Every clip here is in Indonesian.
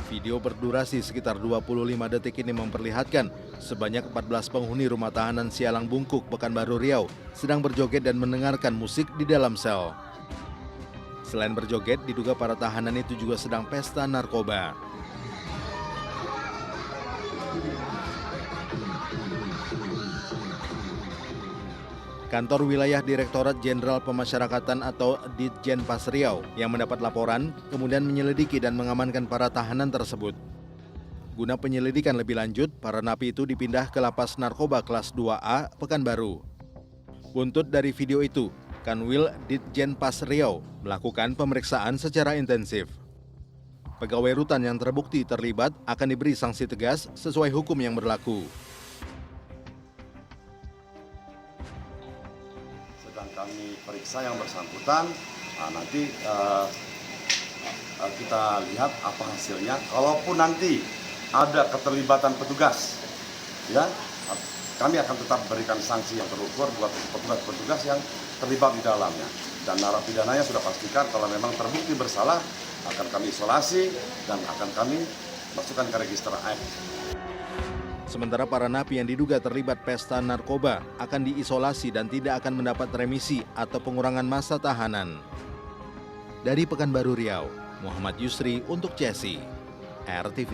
Video berdurasi sekitar 25 detik ini memperlihatkan sebanyak 14 penghuni rumah tahanan Sialang Bungkuk, Pekanbaru Riau sedang berjoget dan mendengarkan musik di dalam sel. Selain berjoget, diduga para tahanan itu juga sedang pesta narkoba. Kantor Wilayah Direktorat Jenderal Pemasyarakatan atau Ditjenpas Riau yang mendapat laporan kemudian menyelidiki dan mengamankan para tahanan tersebut. Guna penyelidikan lebih lanjut, para napi itu dipindah ke Lapas Narkoba kelas 2A Pekanbaru. Buntut dari video itu, Kanwil Ditjenpas Riau melakukan pemeriksaan secara intensif. Pegawai rutan yang terbukti terlibat akan diberi sanksi tegas sesuai hukum yang berlaku. Sedang kami periksa yang bersangkutan, nanti kita lihat apa hasilnya. Kalaupun nanti ada keterlibatan petugas, ya kami akan tetap berikan sanksi yang terukur buat petugas-petugas yang terlibat di dalamnya. Dan narapidana sudah pastikan kalau memang terbukti bersalah akan kami isolasi dan akan kami masukkan ke register AIP. Sementara para napi yang diduga terlibat pesta narkoba akan diisolasi dan tidak akan mendapat remisi atau pengurangan masa tahanan. Dari Pekanbaru Riau, Muhammad Yusri untuk CSI, RTV.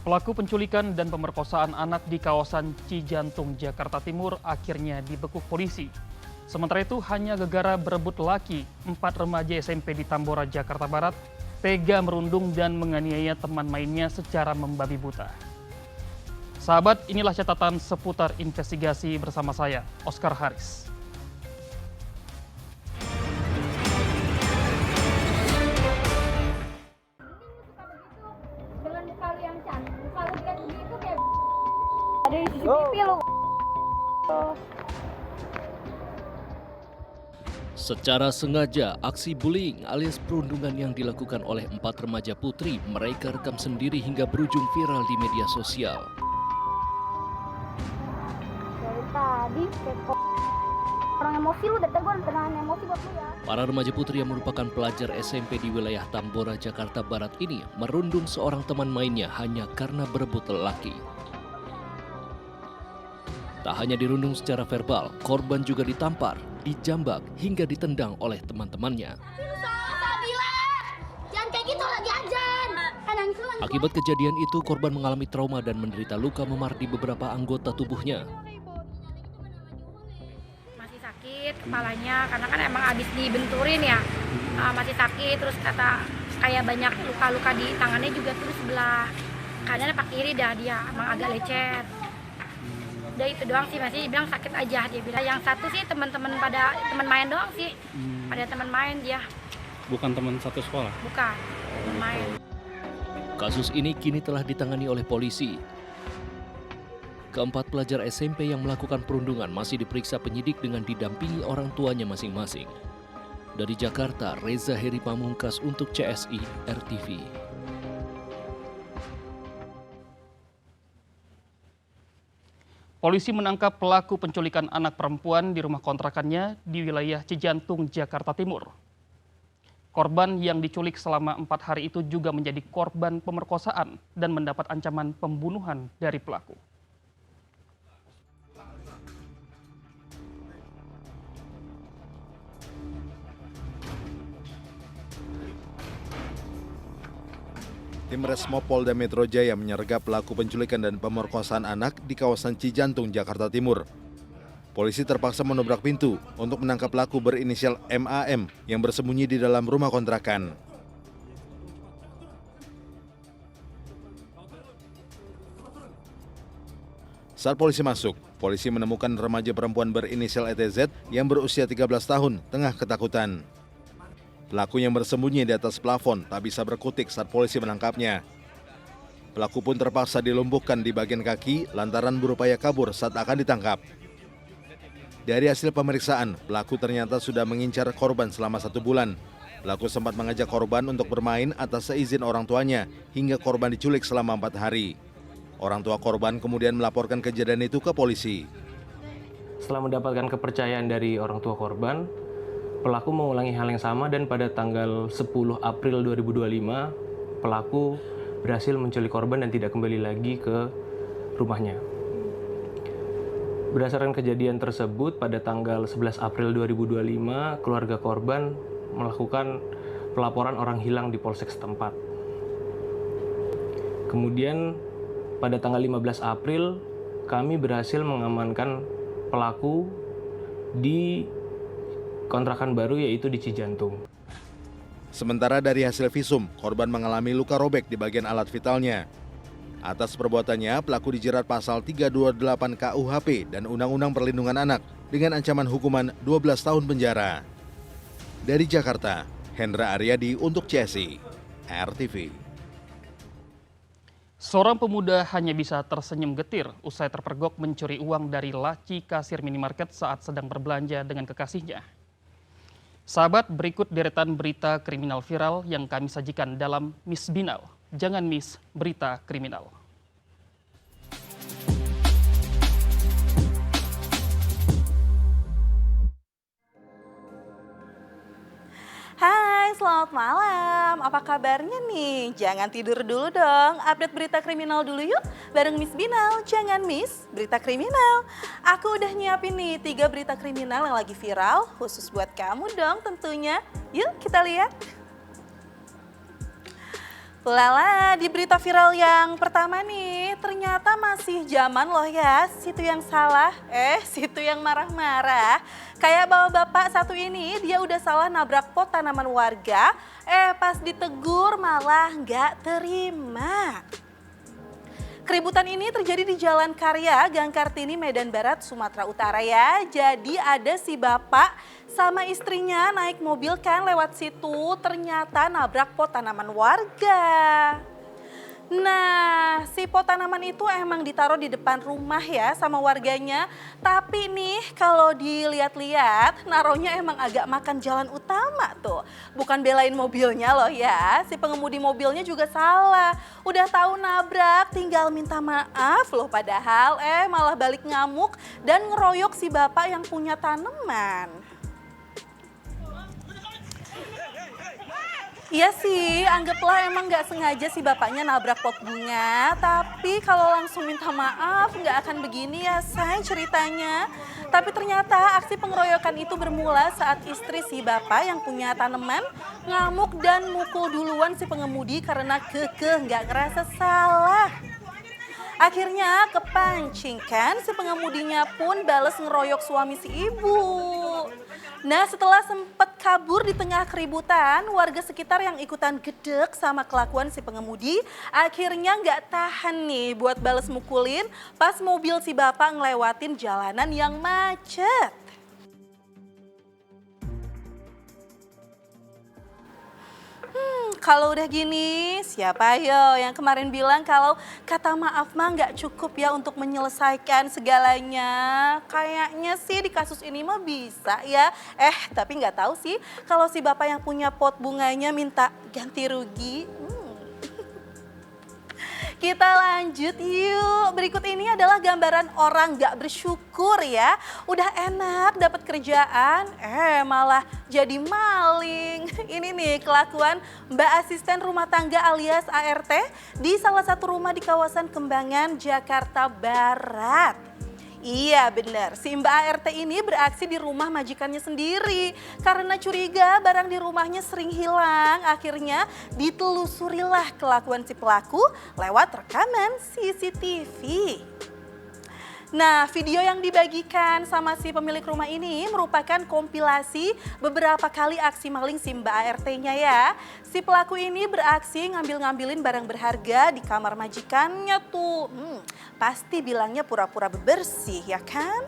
Pelaku penculikan dan pemerkosaan anak di kawasan Cijantung, Jakarta Timur akhirnya dibekuk polisi. Sementara itu hanya gegara berebut laki, 4 remaja SMP di Tambora, Jakarta Barat, tega merundung dan menganiaya teman mainnya secara membabi buta. Sahabat, inilah catatan seputar investigasi bersama saya, Oscar Haris. Dengan muka lu yang cantik, muka lu kan begitu kayak ada di CCTV lu. Secara sengaja, aksi bullying alias perundungan yang dilakukan oleh 4 remaja putri mereka rekam sendiri hingga berujung viral di media sosial. Dari tadi kayak orang emosi lu, dari tadi gua tenang emosi buat lu ya. Para remaja putri yang merupakan pelajar SMP di wilayah Tambora, Jakarta Barat ini merundung seorang teman mainnya hanya karena berebut lelaki. Tak hanya dirundung secara verbal, korban juga ditampar, dijambak, hingga ditendang oleh teman-temannya. Jangan kayak gitu lagi ajan. Akibat kejadian itu, korban mengalami trauma dan menderita luka memar di beberapa anggota tubuhnya. Masih sakit kepalanya karena kan emang abis dibenturin ya. Masih sakit, terus kata kayak banyak luka-luka di tangannya juga, terus sebelah kanan pak kiri dah dia emang agak lecet. Udah itu doang sih, masih bilang sakit aja dia bilang. Yang satu sih teman-teman pada teman main doang sih. Pada teman main dia. Bukan teman satu sekolah? Bukan, teman main. Kasus ini kini telah ditangani oleh polisi. Keempat pelajar SMP yang melakukan perundungan masih diperiksa penyidik dengan didampingi orang tuanya masing-masing. Dari Jakarta, Reza Heri Pamungkas untuk CSI RTV. Polisi menangkap pelaku penculikan anak perempuan di rumah kontrakannya di wilayah Cijantung, Jakarta Timur. Korban yang diculik selama 4 hari itu juga menjadi korban pemerkosaan dan mendapat ancaman pembunuhan dari pelaku. Tim Resmo Polda Metro Jaya menyergap pelaku penculikan dan pemerkosaan anak di kawasan Cijantung, Jakarta Timur. Polisi terpaksa menobrak pintu untuk menangkap pelaku berinisial MAM yang bersembunyi di dalam rumah kontrakan. Saat polisi masuk, polisi menemukan remaja perempuan berinisial ETZ yang berusia 13 tahun tengah ketakutan. Pelaku yang bersembunyi di atas plafon tak bisa berkutik saat polisi menangkapnya. Pelaku pun terpaksa dilumpuhkan di bagian kaki lantaran berupaya kabur saat akan ditangkap. Dari hasil pemeriksaan, pelaku ternyata sudah mengincar korban selama 1 bulan. Pelaku sempat mengajak korban untuk bermain atas seizin orang tuanya hingga korban diculik selama 4 hari. Orang tua korban kemudian melaporkan kejadian itu ke polisi. Setelah mendapatkan kepercayaan dari orang tua korban, pelaku mengulangi hal yang sama dan pada tanggal 10 April 2025, pelaku berhasil menculik korban dan tidak kembali lagi ke rumahnya. Berdasarkan kejadian tersebut, pada tanggal 11 April 2025, keluarga korban melakukan pelaporan orang hilang di polsek setempat. Kemudian pada tanggal 15 April, kami berhasil mengamankan pelaku di kontrakan baru yaitu di Cijantung. Sementara dari hasil visum, korban mengalami luka robek di bagian alat vitalnya. Atas perbuatannya, pelaku dijerat pasal 328 KUHP dan Undang-Undang Perlindungan Anak dengan ancaman hukuman 12 tahun penjara. Dari Jakarta, Hendra Aryadi untuk CSI, RTV. Seorang pemuda hanya bisa tersenyum getir usai terpergok mencuri uang dari laci kasir minimarket saat sedang berbelanja dengan kekasihnya. Sahabat, berikut deretan berita kriminal viral yang kami sajikan dalam Miss Binal. Jangan miss berita kriminal. Hai, selamat malam. Apa kabarnya nih? Jangan tidur dulu dong. Update berita kriminal dulu yuk. Bareng Miss Binal, jangan miss berita kriminal. Aku udah nyiapin nih 3 berita kriminal yang lagi viral. Khusus buat kamu dong tentunya. Yuk kita lihat. Lala, di berita viral yang pertama nih, ternyata masih zaman loh ya, situ yang salah, situ yang marah-marah. Kayak bapak satu ini, dia udah salah nabrak pot tanaman warga, pas ditegur malah nggak terima. Keributan ini terjadi di Jalan Karya, Gang Kartini, Medan Barat, Sumatera Utara ya. Jadi ada si bapak sama istrinya naik mobil kan lewat situ, ternyata nabrak pot tanaman warga. Nah, si pot tanaman itu emang ditaruh di depan rumah ya sama warganya. Tapi nih kalau dilihat-lihat naruhnya emang agak makan jalan utama tuh. Bukan belain mobilnya loh ya, si pengemudi mobilnya juga salah. Udah tahu nabrak tinggal minta maaf loh, padahal malah balik ngamuk dan ngeroyok si bapak yang punya tanaman. Iya sih, anggaplah emang nggak sengaja si bapaknya nabrak pot bunga. Tapi kalau langsung minta maaf nggak akan begini ya say ceritanya. Tapi ternyata aksi pengeroyokan itu bermula saat istri si bapak yang punya tanaman ngamuk dan mukul duluan si pengemudi karena kekeh nggak ngerasa salah. Akhirnya kepancing kan, si pengemudinya pun bales ngeroyok suami si ibu. Nah, setelah sempat kabur di tengah keributan, warga sekitar yang ikutan gedek sama kelakuan si pengemudi akhirnya nggak tahan nih buat bales mukulin pas mobil si bapak ngelewatin jalanan yang macet. Kalau udah gini, siapa yo yang kemarin bilang kalau kata maaf mah nggak cukup ya untuk menyelesaikan segalanya? Kayaknya sih di kasus ini mah bisa ya. Tapi nggak tahu sih kalau si bapak yang punya pot bunganya minta ganti rugi. Kita lanjut yuk. Berikut ini adalah gambaran orang gak bersyukur ya. Udah enak dapat kerjaan, malah jadi maling. Ini nih kelakuan Mbak Asisten Rumah Tangga alias ART di salah satu rumah di kawasan Kembangan, Jakarta Barat. Iya benar, si Mbak ART ini beraksi di rumah majikannya sendiri. Karena curiga barang di rumahnya sering hilang, akhirnya ditelusurilah kelakuan si pelaku lewat rekaman CCTV. Nah, video yang dibagikan sama si pemilik rumah ini merupakan kompilasi beberapa kali aksi maling si Mbak ART-nya ya. Si pelaku ini beraksi ngambil-ngambilin barang berharga di kamar majikannya tuh. Pasti bilangnya pura-pura bebersih ya kan?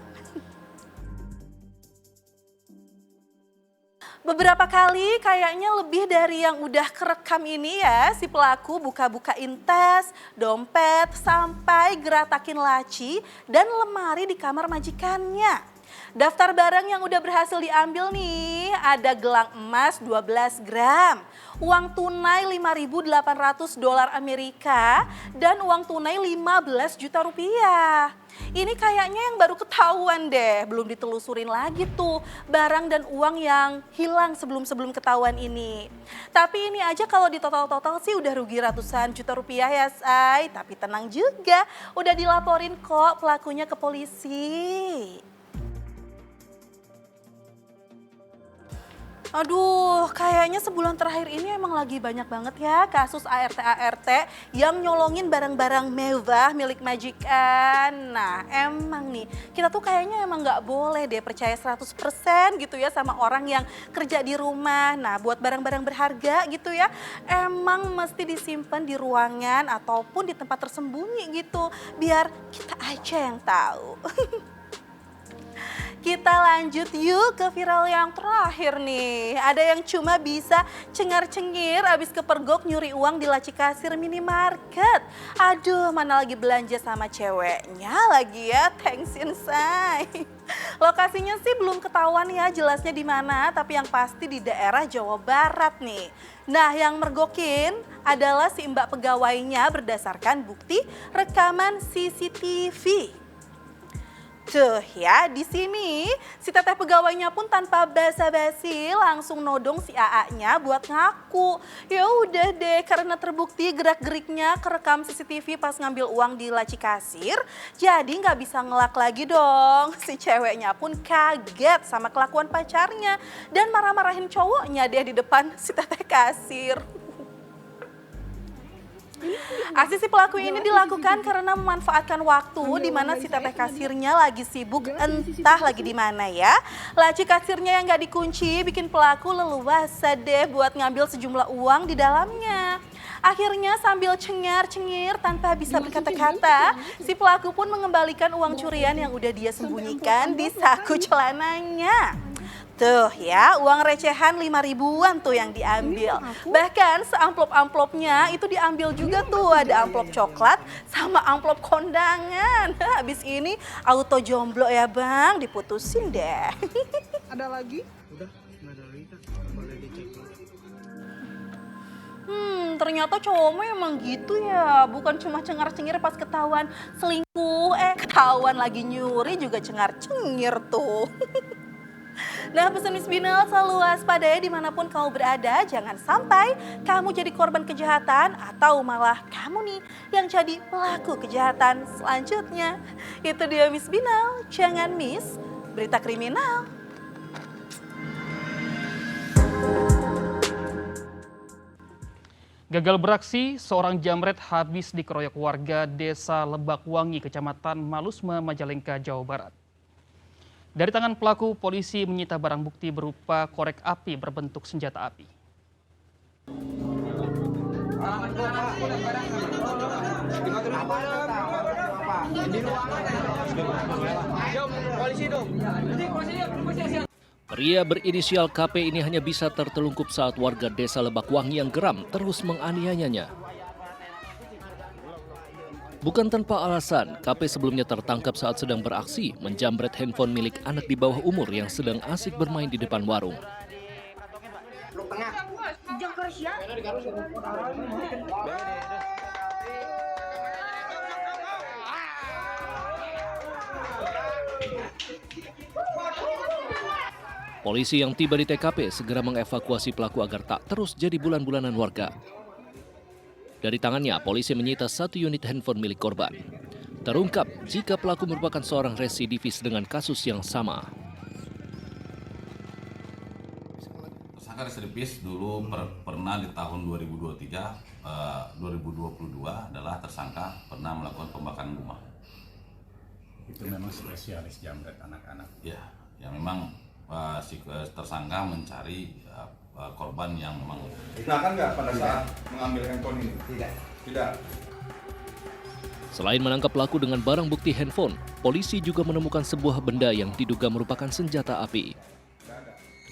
Beberapa kali kayaknya lebih dari yang udah kerekam ini ya, si pelaku buka-bukain tas, dompet, sampai geratakin laci dan lemari di kamar majikannya. Daftar barang yang udah berhasil diambil nih, ada gelang emas 12 gram, uang tunai 5.800 dolar Amerika, dan uang tunai 15 juta rupiah. Ini kayaknya yang baru ketahuan deh, belum ditelusurin lagi tuh barang dan uang yang hilang sebelum ketahuan ini. Tapi ini aja kalau di total-total sih udah rugi ratusan juta rupiah ya say. Tapi tenang juga, udah dilaporin kok pelakunya ke polisi. Aduh, kayaknya sebulan terakhir ini emang lagi banyak banget ya kasus ART yang nyolongin barang-barang mewah milik majikan. Nah, emang nih, kita tuh kayaknya emang nggak boleh deh percaya 100% gitu ya sama orang yang kerja di rumah. Nah, buat barang-barang berharga gitu ya, emang mesti disimpan di ruangan ataupun di tempat tersembunyi gitu, biar kita aja yang tahu. Kita lanjut yuk ke viral yang terakhir nih. Ada yang cuma bisa cengar-cengir abis kepergok nyuri uang di laci kasir minimarket. Aduh, mana lagi belanja sama ceweknya lagi ya, thanksin say. Lokasinya sih belum ketahuan ya jelasnya di mana, tapi yang pasti di daerah Jawa Barat nih. Nah, yang mergokin adalah si mbak pegawainya berdasarkan bukti rekaman CCTV. Tuh ya, di sini si teteh pegawainya pun tanpa basa-basi langsung nodong si AA-nya buat ngaku. Ya udah deh, karena terbukti gerak-geriknya kerekam CCTV pas ngambil uang di laci kasir, jadi nggak bisa ngelak lagi dong. Si ceweknya pun kaget sama kelakuan pacarnya dan marah-marahin cowoknya deh di depan si teteh kasir. Aksi si pelaku ini dilakukan karena memanfaatkan waktu di mana si teteh kasirnya lagi sibuk entah lagi di mana ya. Laci kasirnya yang gak dikunci bikin pelaku leluasa deh buat ngambil sejumlah uang di dalamnya. Akhirnya sambil cengar-cengir tanpa bisa berkata-kata, si pelaku pun mengembalikan uang curian yang udah dia sembunyikan di saku celananya. Tuh ya, uang recehan 5.000-an tuh yang diambil. Bahkan seamplop-amplopnya itu diambil juga tuh. Ada amplop coklat sama amplop kondangan. Habis ini auto jomblo ya bang, diputusin deh. Ada lagi? Udah, nggak ada lagi kan. Boleh dicek. Ternyata cowokmu emang gitu ya. Bukan cuma cengar-cengir pas ketahuan selingkuh. Ketahuan lagi nyuri juga cengar-cengir tuh. Nah, pesan Miss Binel, selalu waspada ya dimanapun kamu berada. Jangan sampai kamu jadi korban kejahatan atau malah kamu nih yang jadi pelaku kejahatan selanjutnya. Itu dia Miss Binel, jangan miss berita kriminal. Gagal beraksi, seorang jamret habis dikeroyok warga Desa Lebakwangi, Kecamatan Malusme, Majalengka, Jawa Barat. Dari tangan pelaku, polisi menyita barang bukti berupa korek api berbentuk senjata api. Pria berinisial KP ini hanya bisa tertelungkup saat warga Desa Lebakwangi yang geram terus menganiayanya. Bukan tanpa alasan, KP sebelumnya tertangkap saat sedang beraksi menjamret handphone milik anak di bawah umur yang sedang asik bermain di depan warung. Polisi yang tiba di TKP segera mengevakuasi pelaku agar tak terus jadi bulan-bulanan warga. Dari tangannya, polisi menyita 1 unit handphone milik korban. Terungkap jika pelaku merupakan seorang residivis dengan kasus yang sama. Tersangka residivis dulu pernah di tahun 2023, 2022 adalah tersangka pernah melakukan pembakaran rumah. Itu memang spesialis jamret anak-anak. Ya, yang memang si tersangka mencari korban yang memang. Dikenakan nggak pada saat mengambil handphone ini? Tidak. Selain menangkap pelaku dengan barang bukti handphone, polisi juga menemukan sebuah benda yang diduga merupakan senjata api.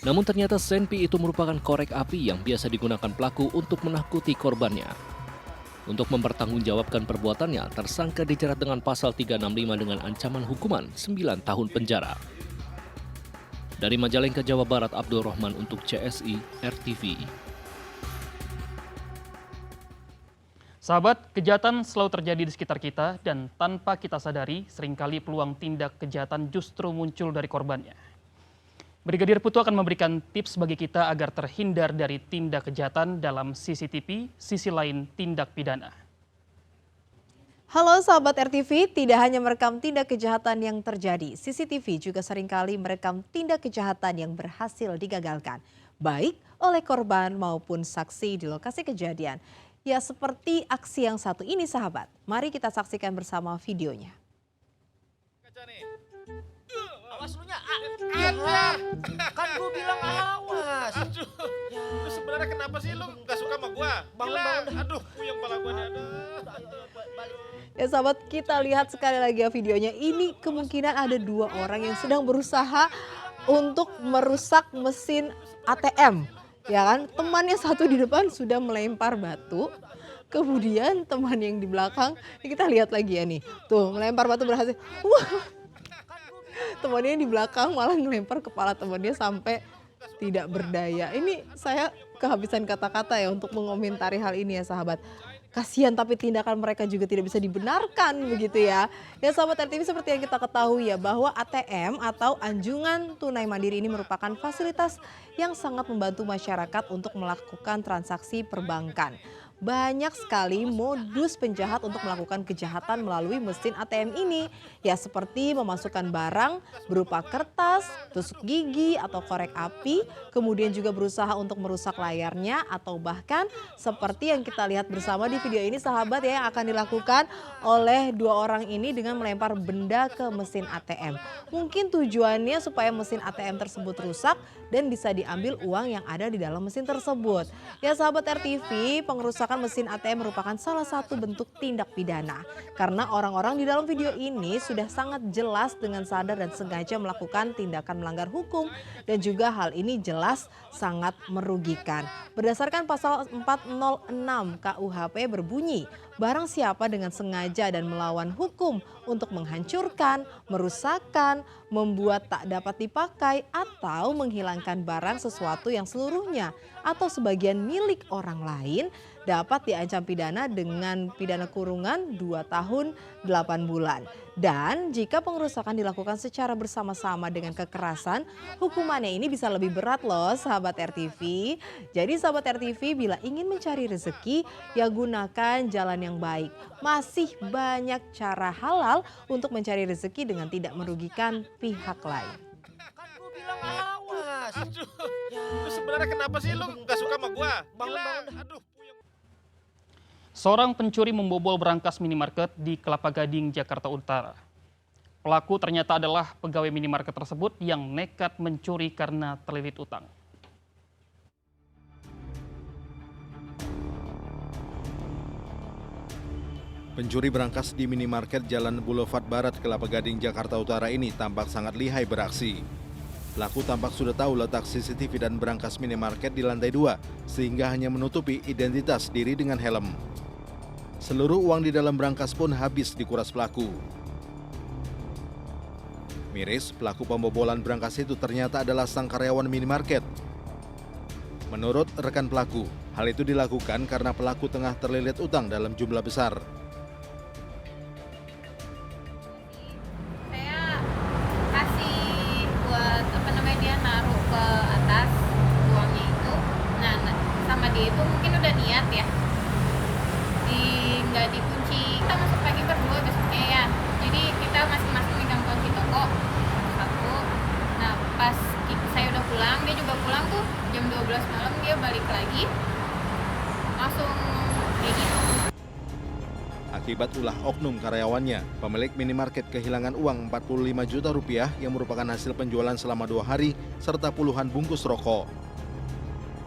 Namun ternyata senpi itu merupakan korek api yang biasa digunakan pelaku untuk menakuti korbannya. Untuk mempertanggungjawabkan perbuatannya, tersangka dijerat dengan pasal 365 dengan ancaman hukuman 9 tahun penjara. Dari Majalengka, Jawa Barat, Abdul Rahman untuk CSI RTV. Sahabat, kejahatan selalu terjadi di sekitar kita dan tanpa kita sadari, seringkali peluang tindak kejahatan justru muncul dari korbannya. Brigadir Putu akan memberikan tips bagi kita agar terhindar dari tindak kejahatan dalam CCTV, sisi lain tindak pidana. Halo sahabat RTV, tidak hanya merekam tindak kejahatan yang terjadi, CCTV juga seringkali merekam tindak kejahatan yang berhasil digagalkan, baik oleh korban maupun saksi di lokasi kejadian. Ya seperti aksi yang satu ini sahabat, mari kita saksikan bersama videonya. Awas lu nya, ada. Kan gue bilang awas. Aduh, lu sebenarnya kenapa sih lu gak suka sama gue? Bangun. Aduh, puyeng kepala gue nih, aduh. Ya sahabat, kita lihat sekali lagi ya videonya. Ini kemungkinan ada dua orang yang sedang berusaha untuk merusak mesin ATM. Ya kan, temannya satu di depan sudah melempar batu. Kemudian teman yang di belakang, ini kita lihat lagi ya nih. Tuh, melempar batu berhasil. Wah. Temannya yang di belakang malah ngelempar kepala temannya sampai tidak berdaya. Ini saya kehabisan kata-kata ya untuk mengomentari hal ini ya sahabat. Kasihan tapi tindakan mereka juga tidak bisa dibenarkan begitu ya. Ya sahabat RTV, seperti yang kita ketahui ya bahwa ATM atau anjungan tunai mandiri ini merupakan fasilitas yang sangat membantu masyarakat untuk melakukan transaksi perbankan. Banyak sekali modus penjahat untuk melakukan kejahatan melalui mesin ATM ini. Ya seperti memasukkan barang berupa kertas, tusuk gigi atau korek api. Kemudian juga berusaha untuk merusak layarnya atau bahkan seperti yang kita lihat bersama di video ini sahabat ya, yang akan dilakukan oleh dua orang ini dengan melempar benda ke mesin ATM. Mungkin tujuannya supaya mesin ATM tersebut rusak dan bisa diambil uang yang ada di dalam mesin tersebut. Ya sahabat RTV, pengerusakan mesin ATM merupakan salah satu bentuk tindak pidana. Karena orang-orang di dalam video ini sudah sangat jelas dengan sadar dan sengaja melakukan tindakan melanggar hukum dan juga hal ini jelas sangat merugikan. Berdasarkan pasal 406 KUHP berbunyi, barang siapa dengan sengaja dan melawan hukum untuk menghancurkan, merusakkan, membuat tak dapat dipakai atau menghilangkan barang sesuatu yang seluruhnya atau sebagian milik orang lain dapat diancam pidana dengan pidana kurungan 2 tahun 8 bulan. Dan jika pengerusakan dilakukan secara bersama-sama dengan kekerasan, hukumannya ini bisa lebih berat loh sahabat RTV. Jadi sahabat RTV, bila ingin mencari rezeki, ya gunakan jalan yang baik. Masih banyak cara halal untuk mencari rezeki dengan tidak merugikan pihak lain. Kan gue bilang awas. Aduh, lu sebenarnya kenapa sih lu gak suka sama gue? Bangun. Aduh. Seorang pencuri membobol berangkas minimarket di Kelapa Gading, Jakarta Utara. Pelaku ternyata adalah pegawai minimarket tersebut yang nekat mencuri karena terlilit utang. Pencuri berangkas di minimarket Jalan Boulevard Barat, Kelapa Gading, Jakarta Utara ini tampak sangat lihai beraksi. Pelaku tampak sudah tahu letak CCTV dan berangkas minimarket di lantai 2, sehingga hanya menutupi identitas diri dengan helm. Seluruh uang di dalam berangkas pun habis dikuras pelaku. Miris, pelaku pembobolan berangkas itu ternyata adalah sang karyawan minimarket. Menurut rekan pelaku, hal itu dilakukan karena pelaku tengah terlilit utang dalam jumlah besar. Saya kasih buat dia naruh ke atas uangnya itu. Nah sama dia itu mungkin udah niat ya. Nggak dikunci, kita masuk pagi berdua besoknya ya, jadi kita masing-masing megang kunci toko satu. Nah pas saya udah pulang, dia juga pulang tuh jam 12 malam, dia balik lagi langsung kayak gitu. Akibat ulah oknum karyawannya, pemilik minimarket kehilangan uang 45 juta rupiah yang merupakan hasil penjualan selama 2 hari serta puluhan bungkus rokok.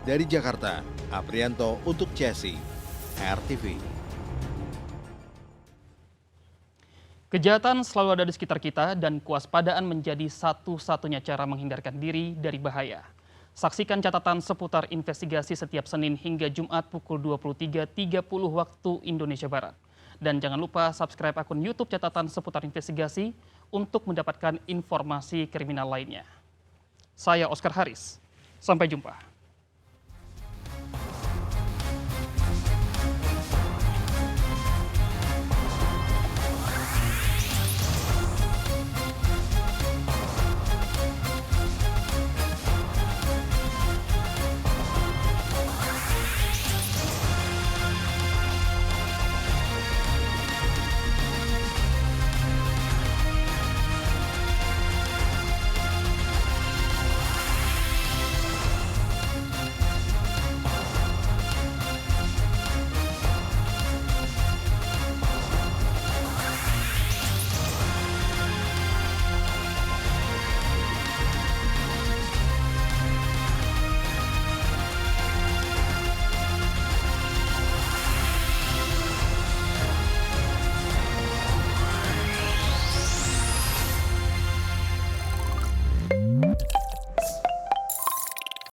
Dari Jakarta, Aprianto untuk CSI RTV. Kejahatan selalu ada di sekitar kita dan kewaspadaan menjadi satu-satunya cara menghindarkan diri dari bahaya. Saksikan catatan seputar investigasi setiap Senin hingga Jumat pukul 23.30 waktu Indonesia Barat. Dan jangan lupa subscribe akun YouTube catatan seputar investigasi untuk mendapatkan informasi kriminal lainnya. Saya Oscar Haris. Sampai jumpa.